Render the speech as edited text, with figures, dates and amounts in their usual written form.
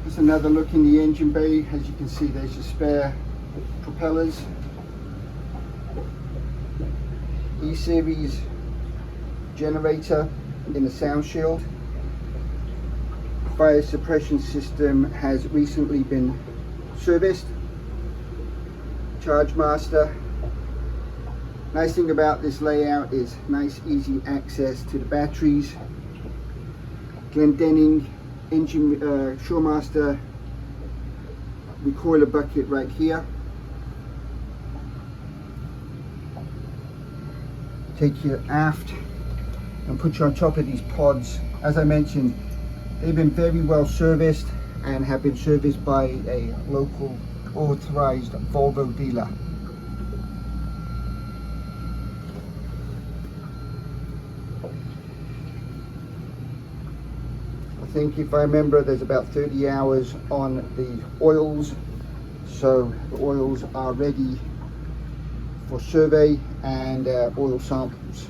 Just another look in the engine bay. As you can see, there's your spare propellers. E-series generator in the sound shield. Fire suppression system has recently been serviced. Charge master. Nice thing about this layout is nice easy access to the batteries. Glendenning engine Showmaster recoiler bucket right here. Take you aft and put you on top of these pods. As I mentioned, they've been very well serviced and have been serviced by a local authorized Volvo dealer. I think if I remember, there's about 30 hours on the oils, so the oils are ready for survey and oil samples.